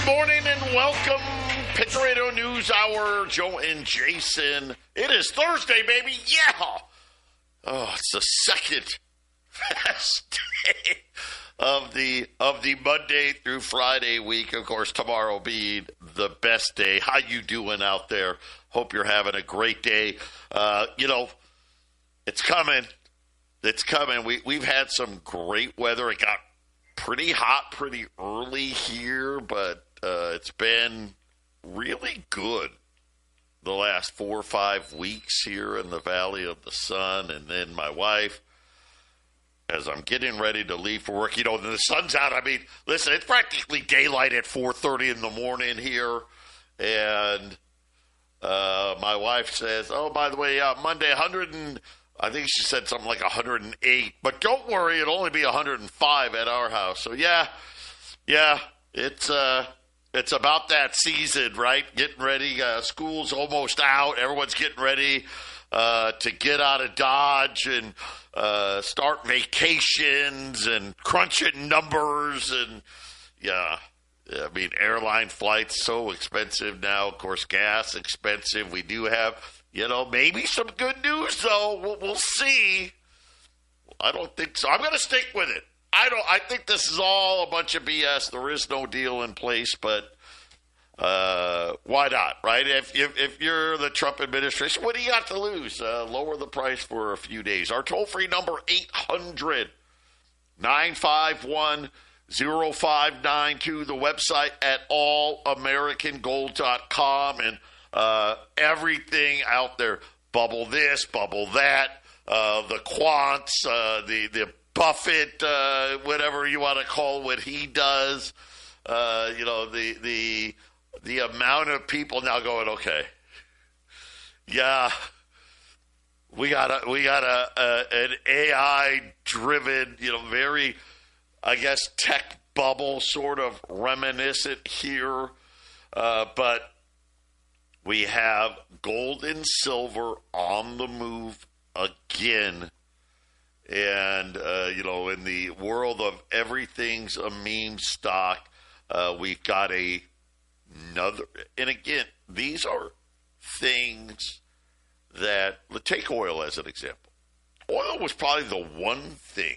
Morning and welcome, Patriot News Hour, Joe and Jason. It is Thursday, baby. Yeah. Oh, it's the second best day of the Monday through Friday week. Of course, tomorrow being the best day. How you doing out there? Hope you're having a great day. It's coming. It's coming. We've had some great weather. It got pretty hot pretty early here, but it's been really good the last 4 or 5 weeks here in the Valley of the Sun. And then my wife, as I'm getting ready to leave for work, the sun's out. I mean, listen, it's practically daylight at 4:30 in the morning here. And my wife says, oh, by the way, Monday, I think she said something like 108. But don't worry, it'll only be 105 at our house. So, yeah, it's about that season, right? Getting ready. School's almost out. Everyone's getting ready to get out of Dodge and start vacations and crunching numbers. And, I mean, airline flights so expensive now. Of course, gas expensive. We do have, maybe some good news, though. We'll see. I don't think so. I'm going to stick with it. I think this is all a bunch of BS. There is no deal in place, but why not, right? If you're the Trump administration, what do you got to lose? Lower the price for a few days. Our toll-free number, 800-951-0592. The website at allamericangold.com, and everything out there. Bubble this, bubble that, the quants, the Buffett, whatever you want to call what he does, the amount of people now going, okay, yeah, we got an AI-driven, very, I guess, tech bubble sort of reminiscent here, but we have gold and silver on the move again. And, in the world of everything's a meme stock, we've got another. And again, these are things that, take oil as an example. Oil was probably the one thing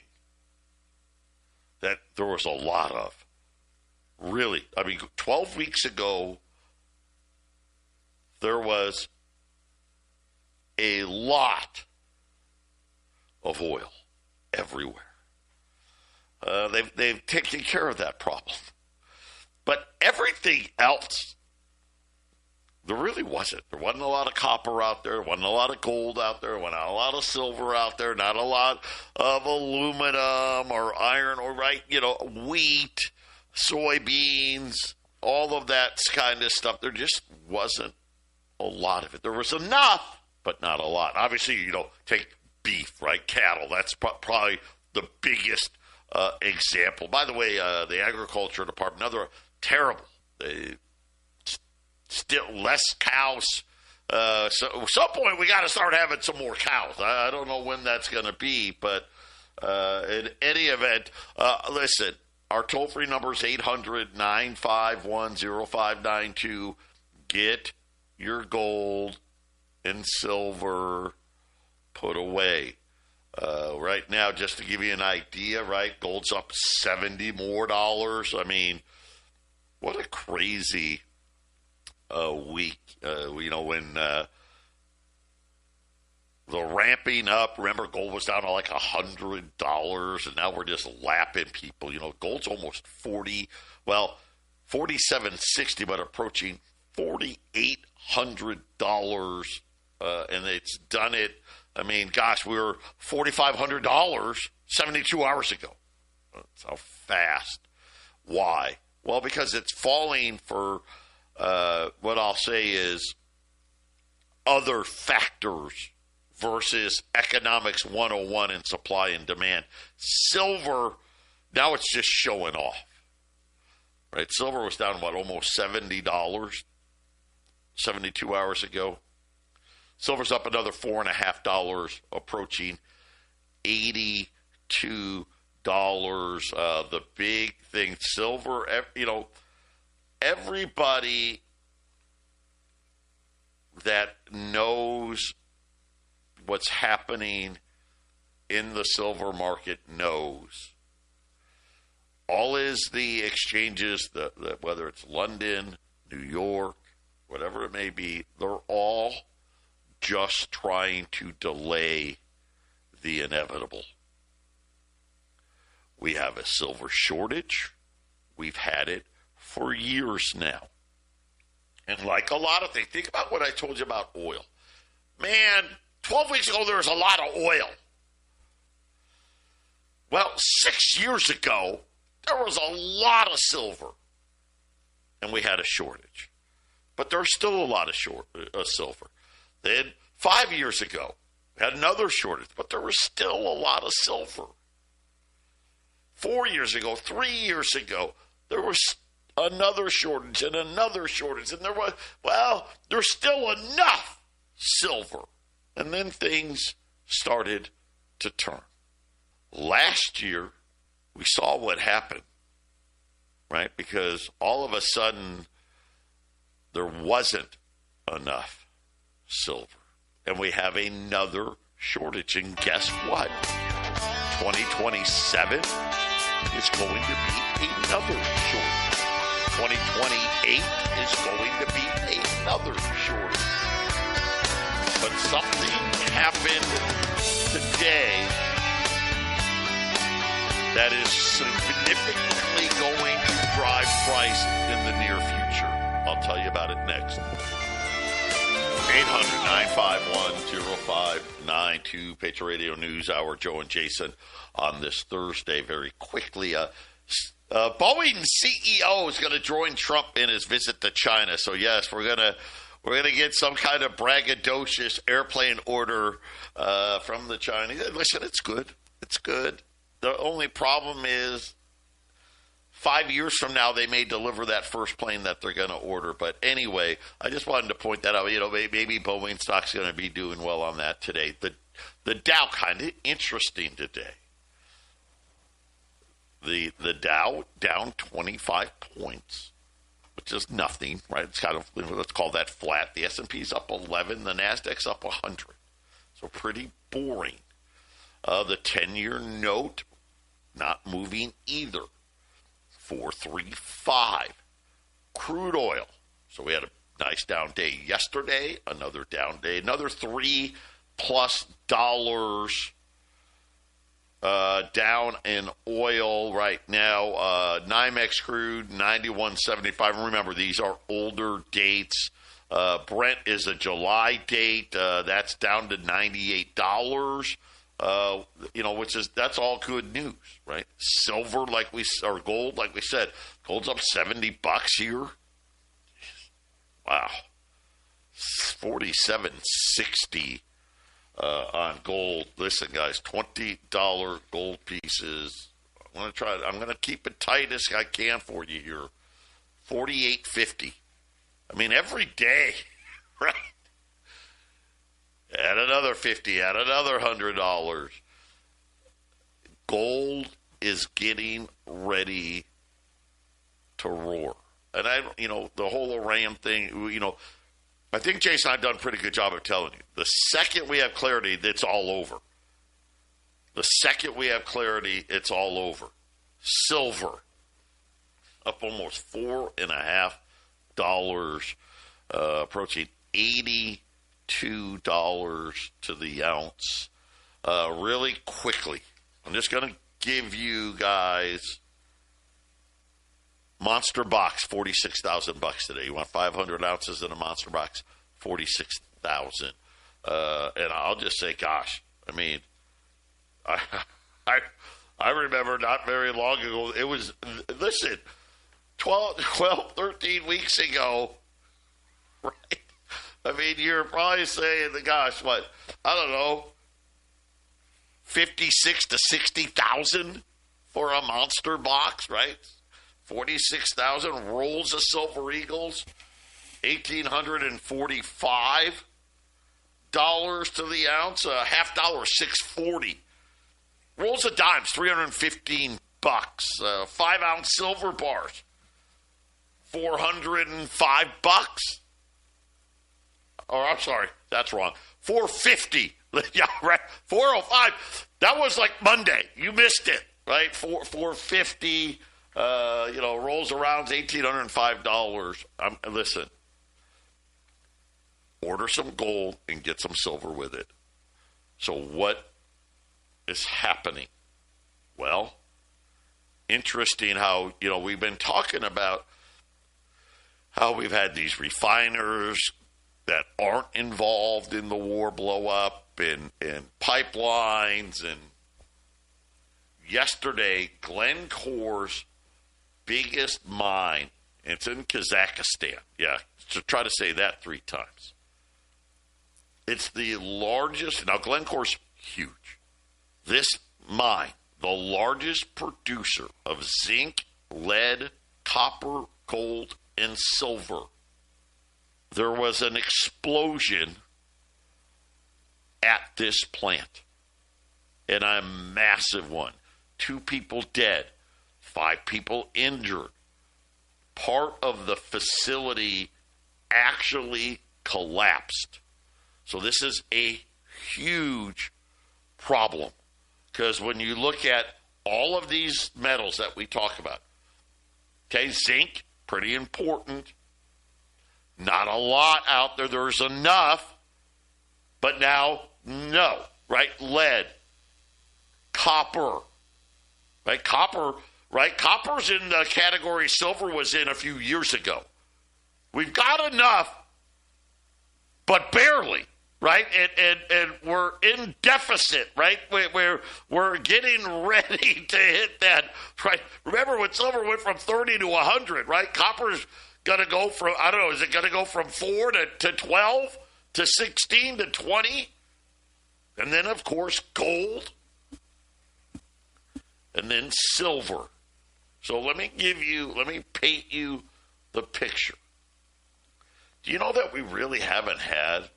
that there was a lot of. Really. I mean, 12 weeks ago, there was a lot of oil everywhere. They've taken care of that problem. But everything else, there really wasn't. There wasn't a lot of copper out there. There wasn't a lot of gold out there. There wasn't a lot of silver out there. Not a lot of aluminum or iron or, wheat, soybeans, all of that kind of stuff. There just wasn't a lot of it. There was enough, but not a lot. Obviously, take beef, right? Cattle. That's probably the biggest example. By the way, the Agriculture Department, another terrible. Still less cows. So at some point, we got to start having some more cows. I don't know when that's going to be, but in any event, listen, our toll-free number is 800-951-0592. Get your gold and silver put away. Right now, just to give you an idea, right, gold's up $70 more. I mean, what a crazy week. When the ramping up, remember, gold was down to like $100, and now we're just lapping people. Gold's almost 4760, but approaching $4,800, and it's done it. I mean, gosh, we were $4,500 72 hours ago. That's how fast. Why? Well, because it's falling for what I'll say is other factors versus economics 101 in supply and demand. Silver, now it's just showing off. Right? Silver was down, almost $70 72 hours ago. Silver's up another $4.50, approaching $82. The big thing, silver, everybody that knows what's happening in the silver market knows. All is the exchanges, whether it's London, New York, whatever it may be, they're all just trying to delay the inevitable. We have a silver shortage. We've had it for years now. And like a lot of things, think about what I told you about oil. Man, 12 weeks ago, there was a lot of oil. Well, 6 years ago, there was a lot of silver. And we had a shortage. But there's still a lot of silver. Then 5 years ago, we had another shortage. But there was still a lot of silver. 4 years ago, 3 years ago, there was another shortage and another shortage. And there's still enough silver. And then things started to turn. Last year, we saw what happened, right? Because all of a sudden, there wasn't enough silver. And we have another shortage. And guess what? 2027 is going to be another shortage. 2028 is going to be another shortage. But something happened today that is significantly going to drive price in the near future. I'll tell you about it next. 800-951-0592, Patriot Radio News Hour, Joe and Jason on this Thursday. Very quickly, Boeing CEO is going to join Trump in his visit to China. So yes, we're gonna get some kind of braggadocious airplane order from the Chinese. Listen, it's good. It's good. The only problem is 5 years from now, they may deliver that first plane that they're going to order. But anyway, I just wanted to point that out. You know, maybe Boeing stock's going to be doing well on that today. The Dow, kind of interesting today. The Dow down 25 points, which is nothing, right? It's kind of, let's call that flat. The S&P's up 11. The NASDAQ's up 100. So pretty boring. The 10-year note not moving either. 435. Crude oil. So we had a nice down day yesterday, another down day, another $3+ down in oil right now. NYMEX crude, 91.75. Remember, these are older dates. Brent is a July date. That's down to $98. That's all good news, right? Silver, or gold, like we said, gold's up $70 here. Wow. 47.60 on gold. Listen, guys, $20 gold pieces. I'm going to keep it tight as I can for you here. 48.50. I mean, every day, right? Add another 50, add another $100. Gold is getting ready to roar. And the whole Iran thing, I think Jason and I have done a pretty good job of telling you. The second we have clarity, it's all over. The second we have clarity, it's all over. Silver, up almost $4.50, approaching $82 to the ounce. Really quickly, I'm just going to give you guys Monster Box, $46,000 today. You want 500 ounces in a Monster Box, $46,000. And I'll just say, gosh, I mean, I remember not very long ago, it was, listen, 12, 13 weeks ago, right? I mean, you're probably saying, gosh, what, I don't know, 56 to 60,000 for a Monster Box, right? 46,000 rolls of Silver Eagles, $1,845 to the ounce, half dollar, $6.40. Rolls of dimes, $315. 5-ounce silver bars, $405. Or I'm sorry, that's wrong. $450. Yeah, right. 405. That was like Monday. You missed it, right? 450. Rolls around $1,805. Listen. Order some gold and get some silver with it. So what is happening? Well, interesting how, we've been talking about how we've had these refiners that aren't involved in the war blow up and pipelines. And yesterday, Glencore's biggest mine, it's in Kazakhstan. Yeah, so try to say that 3 times. It's the largest. Now, Glencore's huge. This mine, the largest producer of zinc, lead, copper, gold, and silver. There was an explosion at this plant, and a massive one. 2 people dead, 5 people injured. Part of the facility actually collapsed. So this is a huge problem, because when you look at all of these metals that we talk about, okay, zinc, pretty important. Not a lot out there. There's enough, but now, no, right? Lead, copper, right? Copper, right? Copper's in the category silver was in a few years ago. We've got enough, but barely, right? And we're in deficit, right? We're getting ready to hit that, right? Remember when silver went from 30 to 100, right? Copper's going to go from, I don't know, is it going to go from 4 to 12 to 16 to 20? And then, of course, gold. And then silver. So let me paint you the picture. Do you know that we really haven't had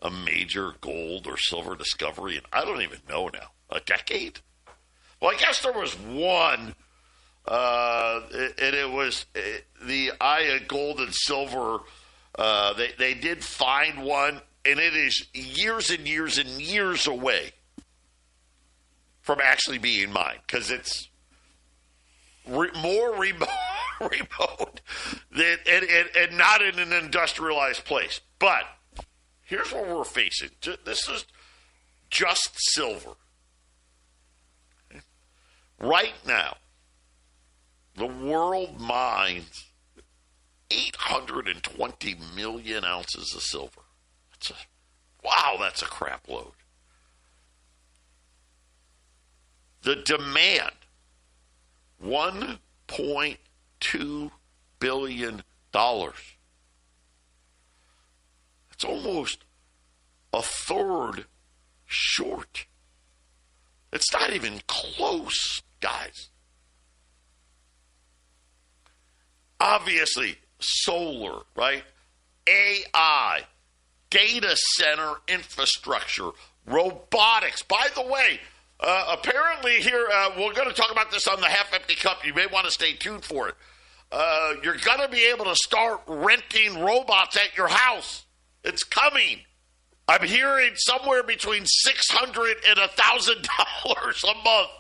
a major gold or silver discovery in, I don't even know now, a decade? Well, I guess there was one. And it was the eye of gold and silver. They did find one, and it is years and years and years away from actually being mined, because it's more remote than, and not in an industrialized place. But here's what we're facing. This is just silver. Right now, the world mines 820 million ounces of silver. That's a crap load. The demand, $1.2 billion. It's almost a third short. It's not even close, guys. Obviously, solar, right? AI, data center infrastructure, robotics. By the way, apparently here, we're going to talk about this on the Half Empty Cup. You may want to stay tuned for it. You're going to be able to start renting robots at your house. It's coming. I'm hearing somewhere between $600 and $1,000 a month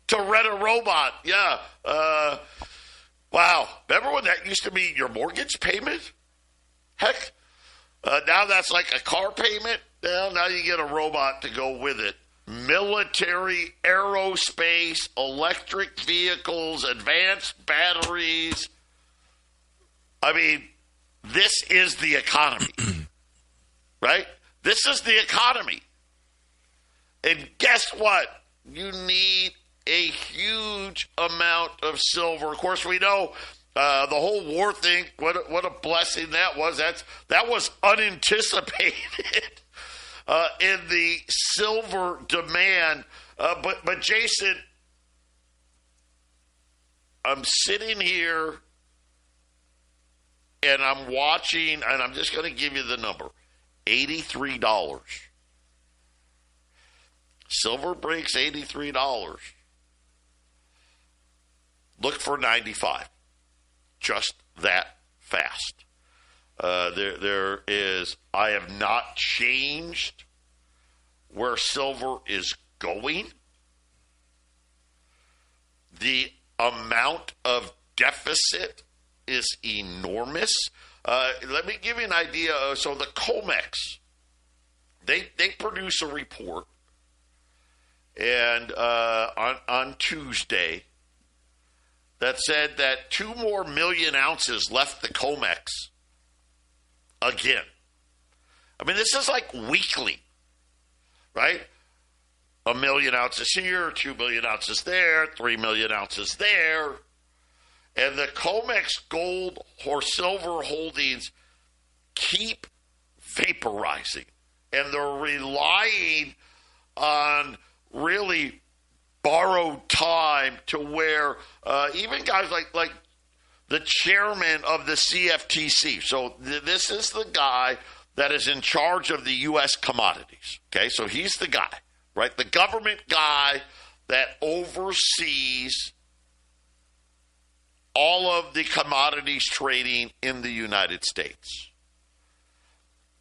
to rent a robot. Yeah. Wow. Remember when that used to be your mortgage payment? Heck, now that's like a car payment. Well, now you get a robot to go with it. Military, aerospace, electric vehicles, advanced batteries. I mean, this is the economy, right? This is the economy. And guess what? You need a huge amount of silver. Of course, we know the whole war thing, what a blessing that was. That was unanticipated in the silver demand. But Jason, I'm sitting here and I'm watching, and I'm just going to give you the number, $83. Silver breaks $83. Look for 95. Just that fast. There is, I have not changed where silver is going. The amount of deficit is enormous. Let me give you an idea. So the COMEX, they produce a report, and on Tuesday, that said that 2 more million ounces left the COMEX again. I mean, this is like weekly, right? 1 million ounces here, 2 million ounces there, 3 million ounces there. And the COMEX gold or silver holdings keep vaporizing. And they're relying on really borrowed time to where even guys like the chairman of the CFTC. So this is the guy that is in charge of the U.S. commodities. Okay, so he's the guy, right? The government guy that oversees all of the commodities trading in the United States.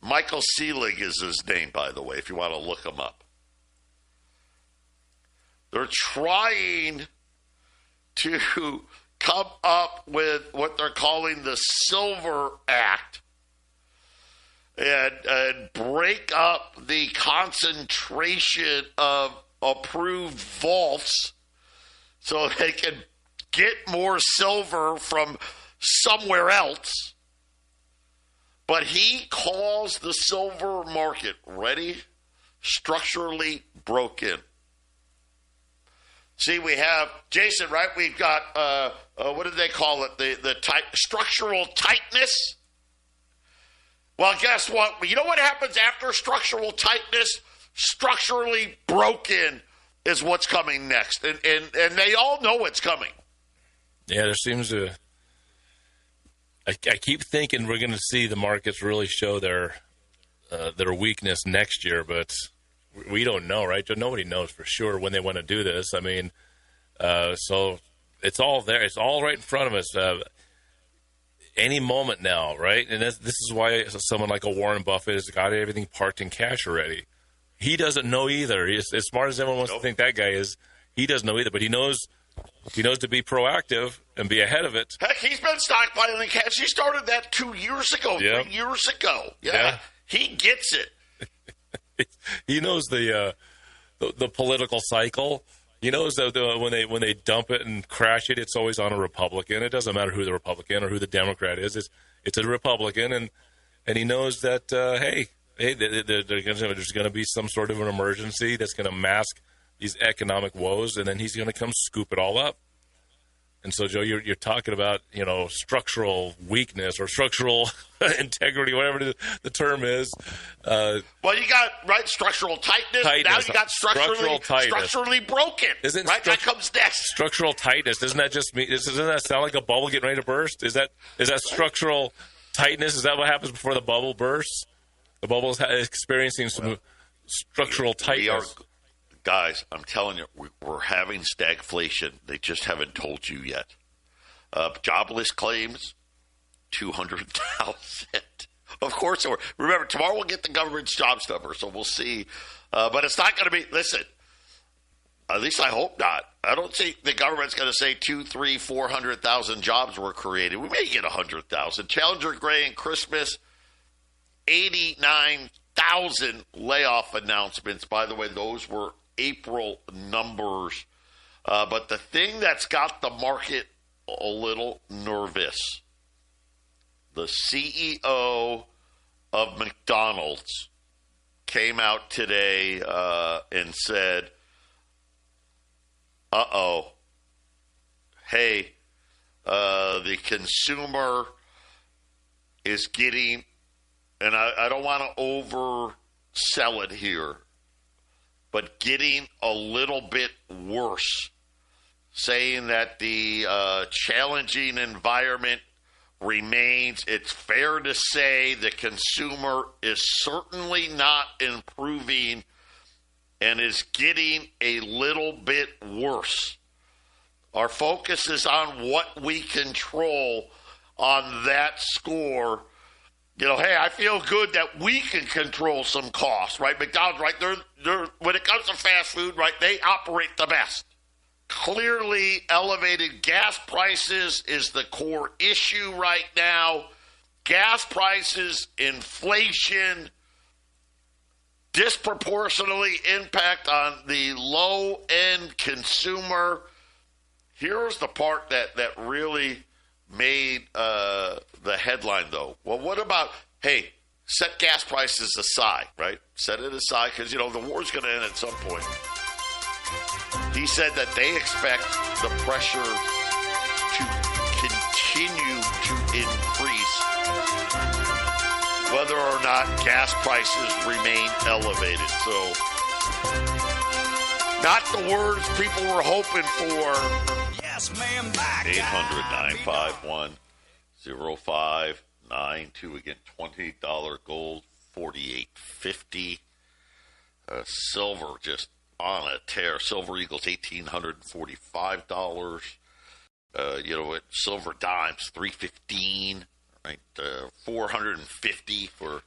Michael Seelig is his name, by the way, if you want to look him up. They're trying to come up with what they're calling the Silver Act and break up the concentration of approved vaults so they can get more silver from somewhere else. But he calls the silver market, ready, structurally broken. See, we have, Jason, right? We've got, what do they call it? The structural tightness. Well, guess what? You know what happens after structural tightness? Structurally broken is what's coming next. And they all know it's coming. Yeah, there seems to, I keep thinking we're going to see the markets really show their weakness next year, but we don't know, right? Nobody knows for sure when they want to do this. I mean, so it's all there. It's all right in front of us. Any moment now, right? And this is why someone like a Warren Buffett has got everything parked in cash already. He doesn't know either. He's, as smart as everyone wants to think that guy is, he doesn't know either. But he knows to be proactive and be ahead of it. Heck, he's been stockpiling cash. He started that 2 years ago, 3 years ago. Yeah. He gets it. He knows the political cycle. He knows that when they dump it and crash it, it's always on a Republican. It doesn't matter who the Republican or who the Democrat is. It's a Republican, and he knows that hey, there's going to be some sort of an emergency that's going to mask these economic woes, and then he's going to come scoop it all up. And so, Joe, you're talking about, structural weakness or structural integrity, whatever the term is. Well, you got, right, structural tightness. Now you got structurally broken. That comes next. Structural tightness. Doesn't that just mean? Doesn't that sound like a bubble getting ready to burst? Is that structural tightness? Is that what happens before the bubble bursts? The bubble is experiencing some structural tightness. Guys, I'm telling you, we're having stagflation. They just haven't told you yet. Jobless claims, 200,000. Of course, remember, tomorrow we'll get the government's jobs number, so we'll see. But it's not going to be, listen, at least I hope not. I don't think the government's going to say 200,000, 300,000, 400,000 jobs were created. We may get 100,000. Challenger Gray and Christmas, 89,000 layoff announcements. By the way, those were April numbers. But the thing that's got the market a little nervous, the CEO of McDonald's came out today and said, hey, the consumer is getting, and I don't want to oversell it here, but getting a little bit worse, saying that the challenging environment remains. It's fair to say the consumer is certainly not improving and is getting a little bit worse. Our focus is on what we control. on that score. Hey, I feel good that we can control some costs, right? McDonald's, right? They're when it comes to fast food, right? They operate the best. Clearly, elevated gas prices is the core issue right now. Gas prices, inflation, disproportionately impact on the low-end consumer. Here's the part that really made the headline, though. Well, what about, hey, set gas prices aside, right? Set it aside because, the war's going to end at some point. He said that they expect the pressure to continue to increase whether or not gas prices remain elevated. So, not the words people were hoping for. Yes, ma'am, back. 800-951-0592. Again, $20 gold, $48.50. Silver just on a tear. Silver Eagles, $1,845. Silver dimes, $315. Right, $450 for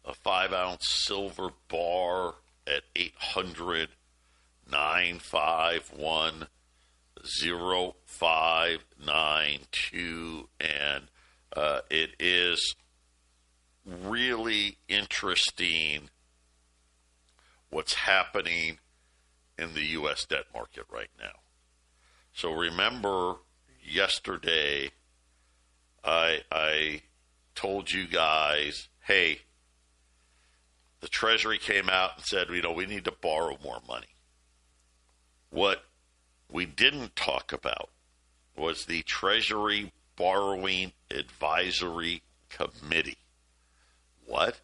a 5-ounce silver bar at 800-951-0592, and it is really interesting what's happening in the U.S. debt market right now. So remember yesterday I told you guys, hey, the Treasury came out and said, we need to borrow more money. What we didn't talk about was the Treasury Borrowing Advisory Committee. What?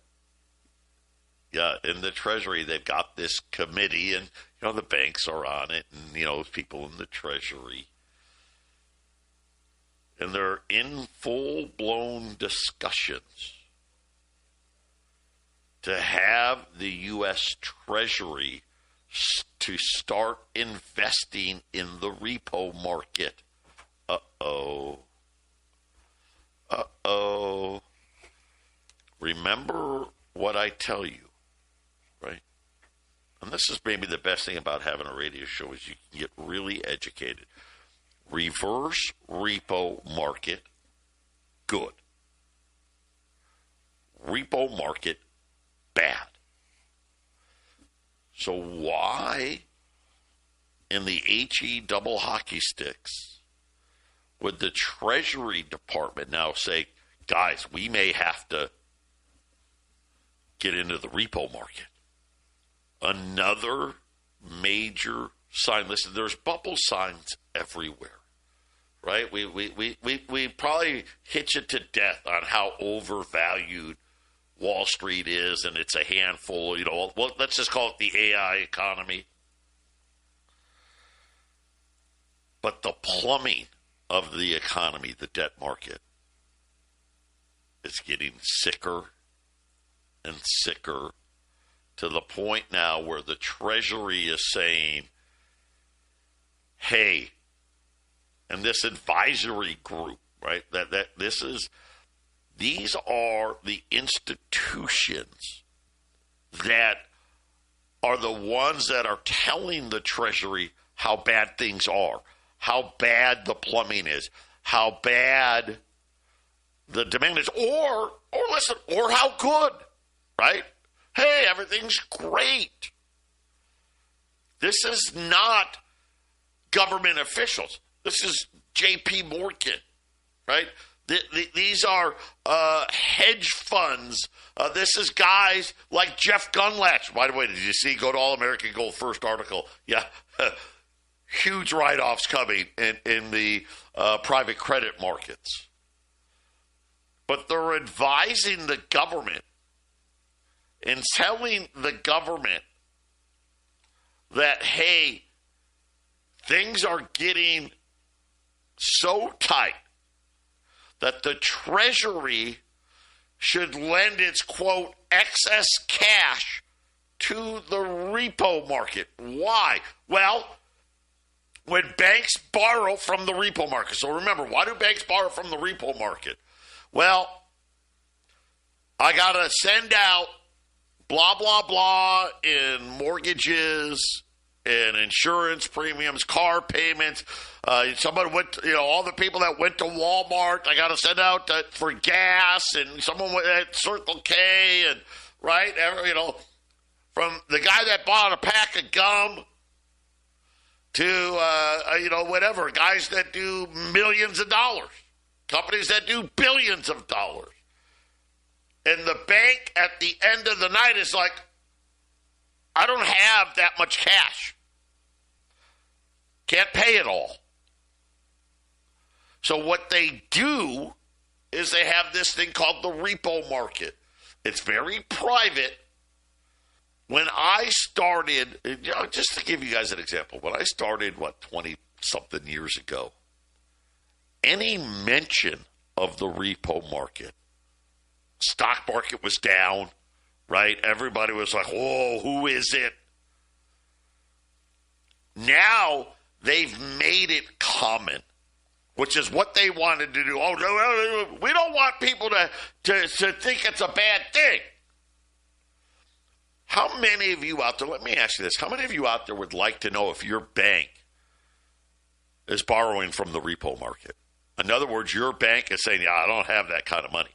Yeah, in the Treasury, they've got this committee, and, the banks are on it, and, people in the Treasury. And they're in full-blown discussions to have the U.S. Treasury to start investing in the repo market. Uh-oh. Remember what I tell you, right? And this is maybe the best thing about having a radio show is you can get really educated. Reverse repo market, good. Repo market, bad. So why in the HE double hockey sticks would the Treasury Department now say, guys, we may have to get into the repo market? Another major sign. Listen, there's bubble signs everywhere, right? We probably hit you to death on how overvalued Wall Street is, and it's a handful. Well, let's just call it the AI economy. But the plumbing of the economy, the debt market, is getting sicker and sicker, to the point now where the Treasury is saying, hey, and this advisory group, right, these are the institutions that are the ones that are telling the Treasury how bad things are, how bad the plumbing is, how bad the demand is, or how good, right? Hey, everything's great. This is not government officials. This is J.P. Morgan, right? These are hedge funds. This is guys like Jeff Gundlach. By the way, did you see? Go to All American Gold, first article. Yeah, huge write-offs coming in the private credit markets. But they're advising the government and telling the government that, hey, things are getting so tight that the Treasury should lend its, quote, excess cash to the repo market. Why? Well, when banks borrow from the repo market. So remember, why do banks borrow from the repo market? Well, I got to send out blah, blah, blah in mortgages and insurance premiums, car payments. Somebody went, all the people that went to Walmart, I got to send out for gas, and someone went at Circle K, and right, from the guy that bought a pack of gum to, whatever, guys that do millions of dollars, companies that do billions of dollars. And the bank at the end of the night is like, I don't have that much cash. Can't pay it all. So what they do is they have this thing called the repo market. It's very private. When I started, just to give you guys an example, when I started, 20-something years ago, any mention of the repo market, stock market was down, right? Everybody was like, whoa, who is it? Now they've made it common, which is what they wanted to do. Oh, no, we don't want people to think it's a bad thing. How many of you out there, let me ask you this, how many of you out there would like to know if your bank is borrowing from the repo market? In other words, your bank is saying, yeah, I don't have that kind of money.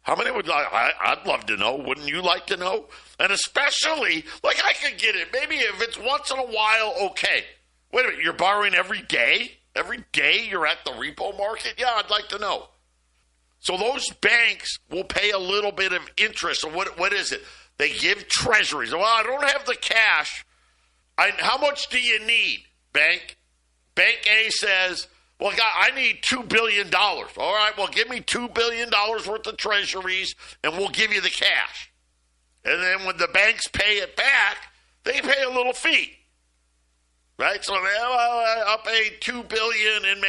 How many would I'd love to know. Wouldn't you like to know? And especially, I could get it. Maybe if it's once in a while, okay. Wait a minute, you're borrowing every day? Every day you're at the repo market? Yeah, I'd like to know. So those banks will pay a little bit of interest. So what is it? They give treasuries. Well, I don't have the cash. How much do you need, bank? Bank A says, well, God, I need $2 billion. All right, well, give me $2 billion worth of treasuries, and we'll give you the cash. And then when the banks pay it back, they pay a little fee. Right? So I'll pay $2 billion, and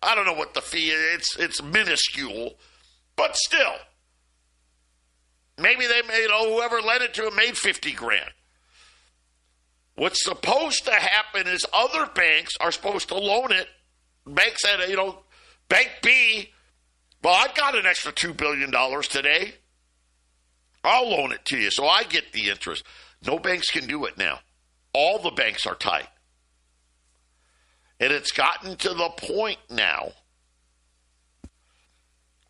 I don't know what the fee is. It's minuscule, but still. Maybe they made, whoever lent it to them made $50,000. What's supposed to happen is other banks are supposed to loan it. Bank said, Bank B, well, I've got an extra $2 billion today. I'll loan it to you, so I get the interest. No banks can do it now. All the banks are tight. And it's gotten to the point now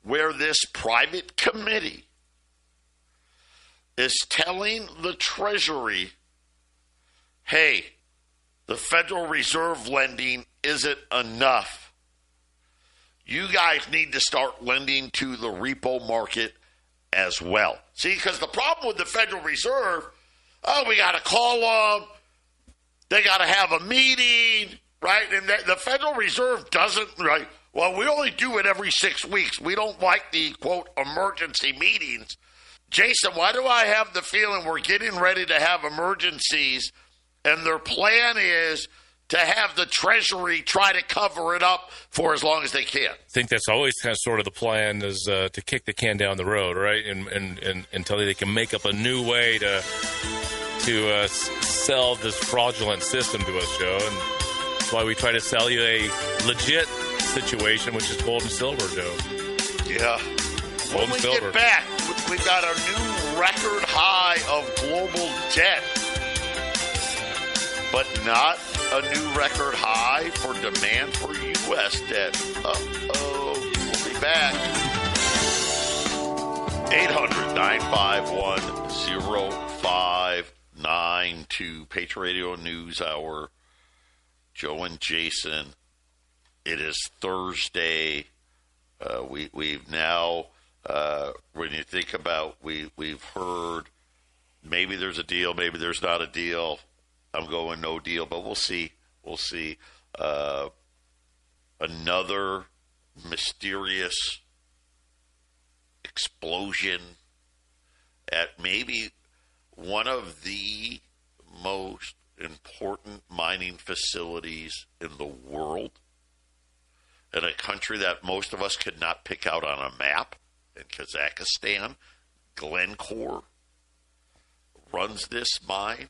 where this private committee is telling the Treasury, hey, the Federal Reserve lending isn't enough. You guys need to start lending to the repo market as well. See, because the problem with the Federal Reserve, we got to call them. They got to have a meeting, right? And the Federal Reserve doesn't, right? Well, we only do it every 6 weeks. We don't like the, quote, emergency meetings. Jason, why do I have the feeling we're getting ready to have emergencies, and their plan is to have the Treasury try to cover it up for as long as they can? I think that's always kind of sort of the plan, is to kick the can down the road, right? And until they can make up a new way to sell this fraudulent system to us, Joe. And that's why we try to sell you a legit situation, which is gold and silver, Joe. Yeah. When we get back, we've got our new record high of global debt, but not a new record high for demand for U.S. debt. Uh-oh. We'll be back. 800-951-0592. Patriot Radio News Hour. Joe and Jason. It is Thursday. We've now, when you think about, we've heard maybe there's a deal, maybe there's not a deal. I'm going no deal, but we'll see. We'll see. Another mysterious explosion at maybe one of the most important mining facilities in the world, in a country that most of us could not pick out on a map, in Kazakhstan. Glencore runs this mine.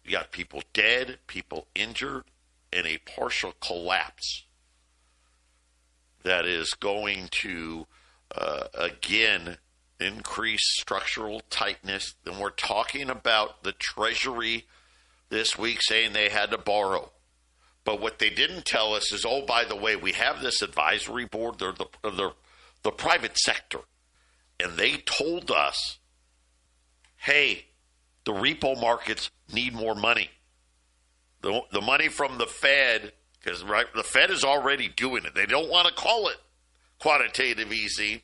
You got people dead, people injured, and a partial collapse that is going to, again, increase structural tightness. Then we're talking about the Treasury this week saying they had to borrow. But what they didn't tell us is, oh, by the way, we have this advisory board. They're the private sector. And they told us, hey, the repo markets need more money. The money from the Fed, because the Fed is already doing it. They don't want to call it quantitative easing.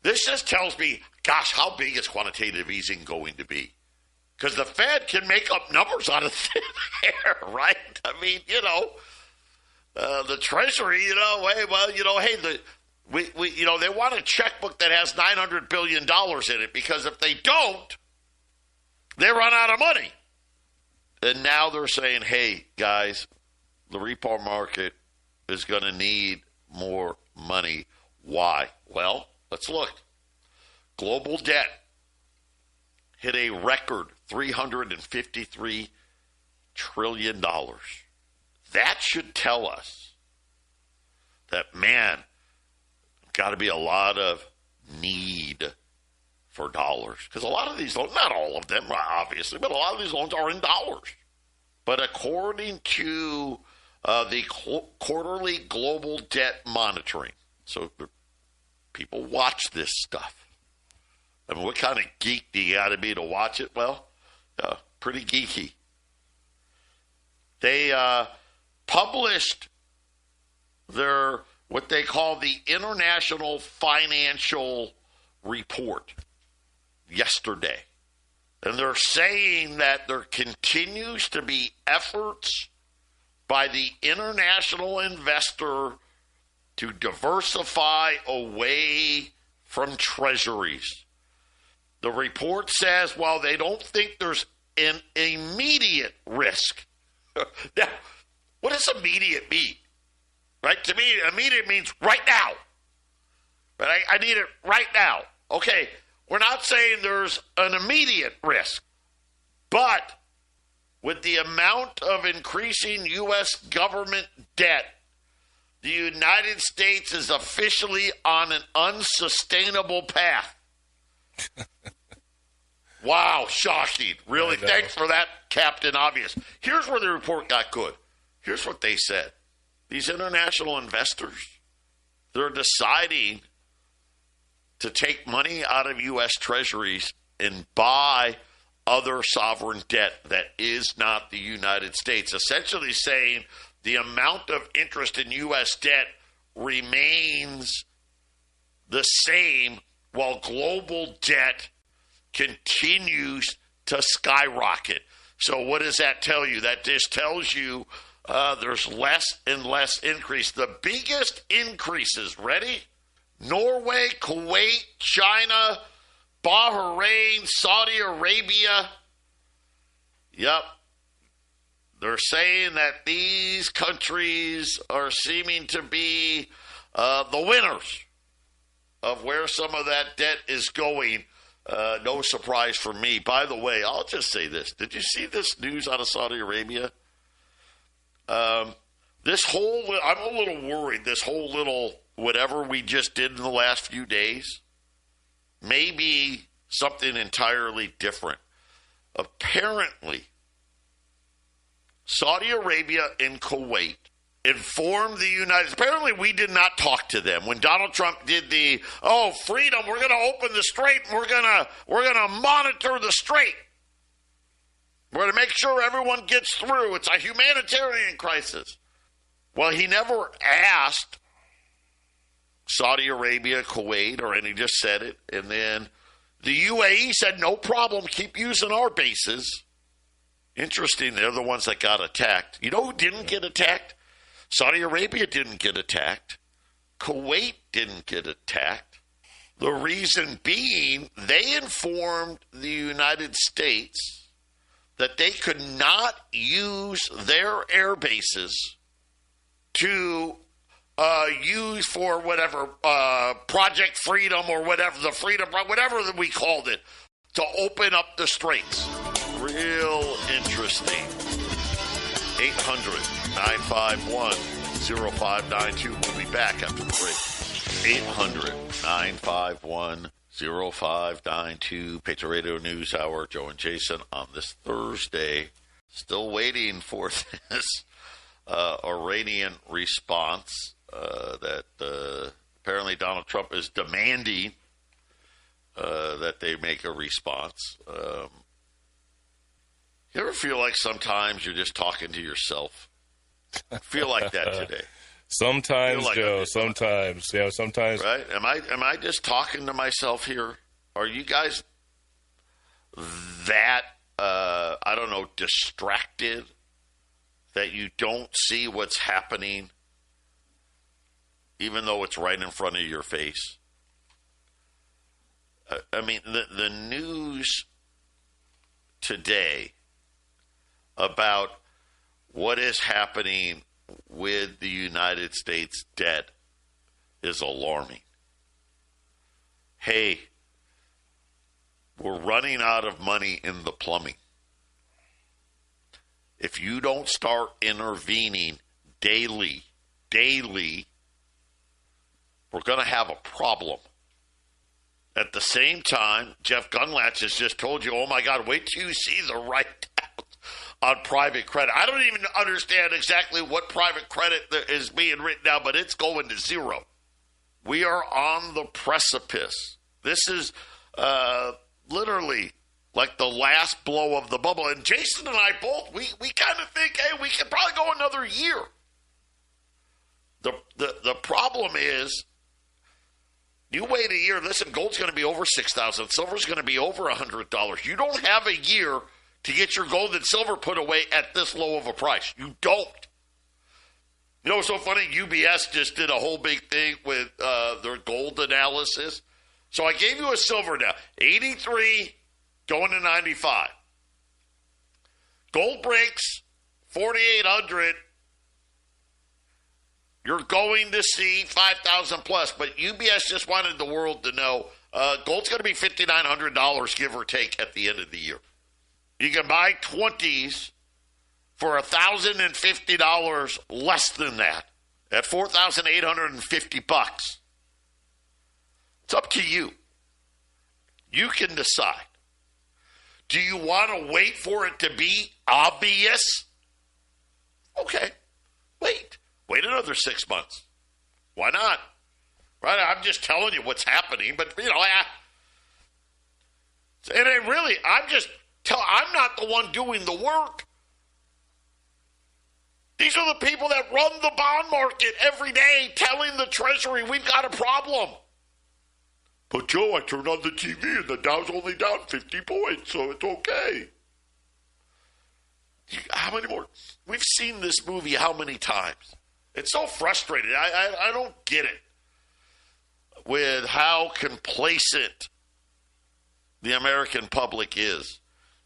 This just tells me, gosh, how big is quantitative easing going to be? Because the Fed can make up numbers out of thin air, right? I mean, the Treasury, they want a checkbook that has $900 billion in it, because if they don't, they run out of money. And now they're saying, hey, guys, the repo market is going to need more money. Why? Well, let's look. Global debt hit a record $353 trillion. That should tell us that, man, got to be a lot of need for dollars. Because a lot of these loans, not all of them, obviously, but a lot of these loans are in dollars. But according to the quarterly global debt monitoring, so people watch this stuff. I mean, what kind of geek do you got to be to watch it? Well, pretty geeky. They published their, what they call the International Financial Report yesterday. And they're saying that there continues to be efforts by the international investor to diversify away from treasuries. The report says, while they don't think there's an immediate risk. Now, what does immediate mean? Right? To me, immediate means right now. But I need it right now. Okay, we're not saying there's an immediate risk. But with the amount of increasing U.S. government debt, the United States is officially on an unsustainable path. Wow, shocking. Really, thanks for that, Captain Obvious. Here's where the report got good. Here's what they said. These international investors, they're deciding to take money out of U.S. treasuries and buy other sovereign debt that is not the United States, essentially saying the amount of interest in U.S. debt remains the same while global debt continues to skyrocket. So what does that tell you? That just tells you there's less and less increase. The biggest increases, ready? Norway, Kuwait, China, Bahrain, Saudi Arabia. Yep. They're saying that these countries are seeming to be the winners of where some of that debt is going. No surprise for me. By the way, I'll just say this. Did you see this news out of Saudi Arabia? I'm a little worried, this whole little whatever we just did in the last few days may be something entirely different. Apparently, Saudi Arabia and Kuwait informed the United States. Apparently, we did not talk to them when Donald Trump did freedom. We're going to open the strait. And we're going to monitor the strait. We're going to make sure everyone gets through. It's a humanitarian crisis. Well, he never asked Saudi Arabia, Kuwait, and he just said it. And then the UAE said, no problem, keep using our bases. Interesting, they're the ones that got attacked. You know who didn't get attacked? Saudi Arabia didn't get attacked. Kuwait didn't get attacked. The reason being, they informed the United States that they could not use their air bases to use for whatever, Project Freedom or whatever, whatever we called it, to open up the straits. real interesting. 800-951-0592. We'll be back after the break. 800-951-0592. Patriot Radio News Hour. Joe and Jason on this Thursday. Still waiting for this Iranian response that apparently Donald Trump is demanding that they make a response. You ever feel like sometimes you're just talking to yourself? I feel like that today. Sometimes, like Joe. Sometimes, sometimes. Right? Am I just talking to myself here? Are you guys that I don't know, distracted that you don't see what's happening, even though it's right in front of your face? I mean, the news today about what is happening with the United States debt is alarming. Hey, we're running out of money in the plumbing. If you don't start intervening daily, we're going to have a problem. At the same time, Jeff Gunlatch has just told you, oh my God, wait till you see the write-downs on private credit. I don't even understand exactly what private credit is being written down, but it's going to zero. We are on the precipice. This is literally like the last blow of the bubble. And Jason and I both, we kind of think, hey, we can probably go another year. The problem is, you wait a year, listen, gold's going to be over $6,000. Silver's going to be over $100. You don't have a year to get your gold and silver put away at this low of a price. You don't. You know what's so funny? UBS just did a whole big thing with their gold analysis. So I gave you a silver now, 83 going to 95. Gold breaks 4,800. You're going to see 5,000 plus, but UBS just wanted the world to know gold's going to be $5,900, give or take, at the end of the year. You can buy 20s for $1,050 less than that at $4,850. It's up to you. You can decide. Do you want to wait for it to be obvious? Okay, wait. Wait another 6 months. Why not? Right? I'm just telling you what's happening, but, and it really, I'm not the one doing the work. These are the people that run the bond market every day telling the Treasury we've got a problem. But, Joe, I turned on the TV and the Dow's only down 50 points, so it's okay. How many more? We've seen this movie how many times? It's so frustrating. I don't get it with how complacent the American public is.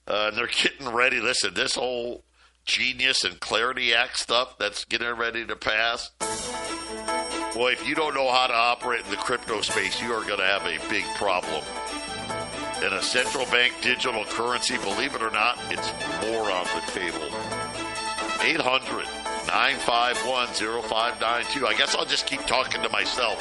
And they're getting ready. Listen, this whole Genius and Clarity Act stuff that's getting ready to pass. Boy, if you don't know how to operate in the crypto space, you are going to have a big problem. And a central bank digital currency, believe it or not, it's more on the table. 800-951-0592. I guess I'll just keep talking to myself.